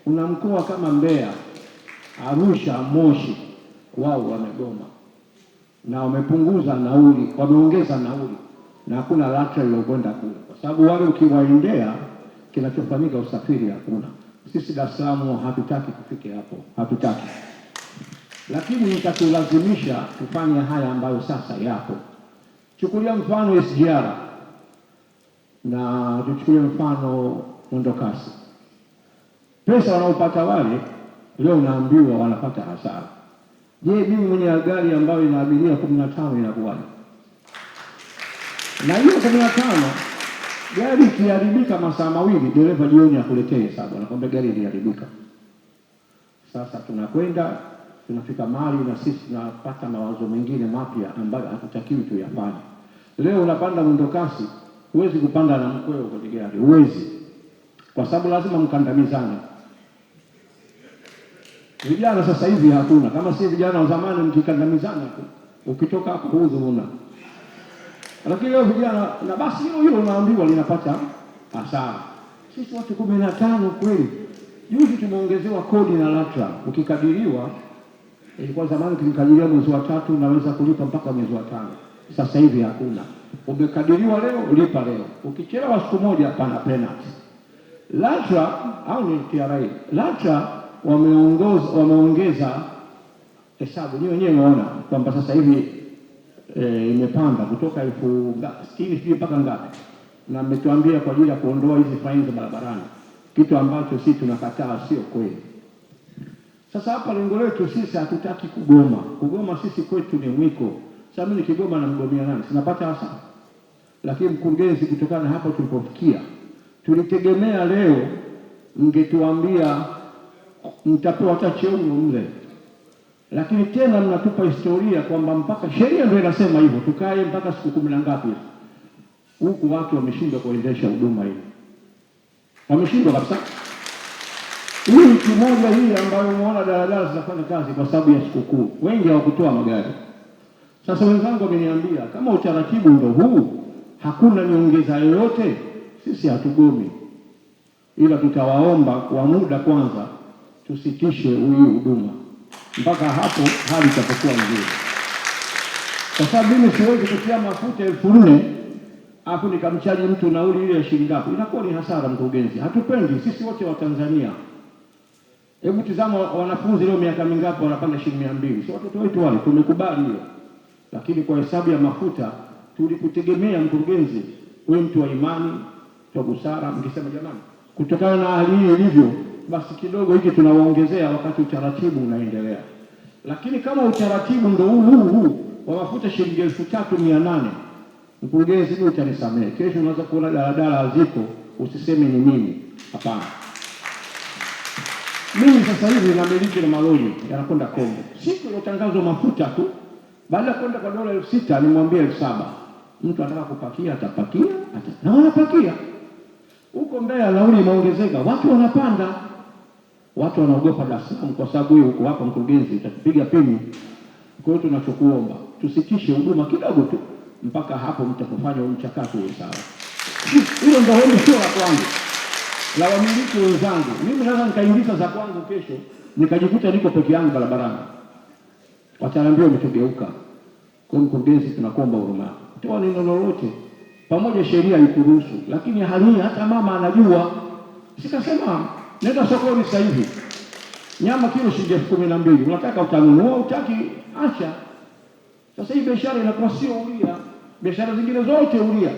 Kuna mkoa kama Mbeya, Arusha, Moshi, wao wamegoma na wamepunguza nauli, wameongeza nauli na hakuna LATRA iliyokwenda kule, kwa sababu wale ukiwaendea kinachofanyika usafiri hakuna. Sisi Dar es Salaam hatutaki kufike hapo, hatutaki, lakini itatulazimisha tufanye haya ambayo sasa yapo. Chukulia mfano SGR na tuchukulie mfano mwendokasi. Pesa wanaopata wale leo naambiwa wanapata hasara. Je, mimi mwenye gari ambayo ina abiria 15 inakuwaje? Na hiyo 15 gari ikiharibika masaa mawili, dereva jioni akuletee hesabu, anakwambia gari iliharibika. Sasa tunakwenda tunafika mahali na sisi tunapata mawazo mengine mapya ambayo hatutakiwi tuyafanye. Leo unapanda mwendokasi, huwezi kupanda na mkweo kwenye gari, huwezi, kwa sababu lazima mkandamizane. Vijana sasa hivi hakuna, kama si vijana wa zamani mkikandamizana ukitoka hapo hudhuruna. Lakini leo vijana na basi hilo unaambiwa linapata hasara. Sisi watu 15 kweli. Juzi tumeongezewa kodi na LATRA, ukikadiriwa ilikuwa zamani tukikadiria mwezi wa 3 unaweza kulipa mpaka mwezi wa 5. Sasa hivi hakuna. Umekadiriwa leo, ulipa leo. Ukichelewa siku moja pana penalty. LATRA au ni TRA, LATRA wameongeza hesabu. Ni wenyewe unaona kwamba sasa hivi imepanda kutoka 60,000 mpaka ngapi, na mmetuambia kwa ajili ya kuondoa hizi faini za barabarani, kitu ambacho sisi tunakataa, sio kweli. Sasa hapa lengo letu sisi hatutaki kugoma. Kugoma sisi kwetu ni mwiko. Sasa mimi nikigoma na mgomea nani? Sinapata hasara. Lakini mkurugenzi, kutokana na hapo tulipofikia, tulitegemea leo mngetuambia mtapewa hata cheuno mle, lakini tena mnatupa historia kwamba mpaka sheria ndio inasema hivyo, tukae mpaka siku 10 na ngapi huku. Watu wameshindwa kuendesha huduma hii, wameshindwa kabisa. Hii wiki moja hii ambayo umeona daladala zinafanya kazi kwa sababu ya sikukuu, wengi hawakutoa magari. Sasa wenzangu wameniambia kama utaratibu ndio huu, hakuna nyongeza yoyote, sisi hatugomi, ila tutawaomba kwa muda kwanza tusitishe huyu huduma mpaka hapo hali itapokuwa nzuri. Kwa sababu mimi siwezi kutia mafuta 4,000 hapo nikamchaji mtu nauli ile ya shilingi ngapi, inakuwa ni hasara. Mkurugenzi, hatupendi sisi wote wa Tanzania. Hebu tazama wanafunzi leo miaka mingapi wanapanda shilingi 200, si watoto wetu wale, tumekubali hiyo. Lakini kwa hesabu ya mafuta tulikutegemea mkurugenzi, wewe mtu wa imani, kwa busara, mkisema jamani, kutokana na hali hii ilivyo, basi kidogo hiki tunawaongezea wakati utaratibu unaendelea. Lakini kama utaratibu ndio huu wa mafuta shilingi 3,800, mkurugenzi, hiyo utanisamehe, kesho unaweza kuona daladala haziko, usiseme ni mimi. Hapana. Mimi sasa hivi namiliki na malori yanakwenda Kongo. Siku iliyotangazwa mafuta tu, baada ya kwenda kwa dola 6,000 nimwambia 7,000. Mtu anataka kupakia atapakia, na wanapakia. Huko Mbeya nauli imeongezeka, watu wanapanda. Watu wanaogopa Dar es Salaam kwa sababu hiyo huko hapa mkurugenzi utatupiga pini. Kwa hiyo tunachokuomba tusitishe huduma kidogo tu mpaka hapo mtakufanya mchakato uwe sawa. Hilo ndio ombi sio la kwangu, la wamiliki wenzangu. Mimi naweza nikaingiza za kwangu kesho nikajikuta niko peke yangu barabarani, wataniambia umetugeuka. Kwa hiyo mkurugenzi, tunakuomba huruma, toa neno lolote, pamoja sheria ikuruhusu, lakini hali hata mama anajua. Sikasema nenda sokoni sasa hivi, nyama kilo shilingi 12,000, unataka utanunua, utaki acha. Sasa hii biashara inakuwa sio ulia, biashara zingine zote ulia.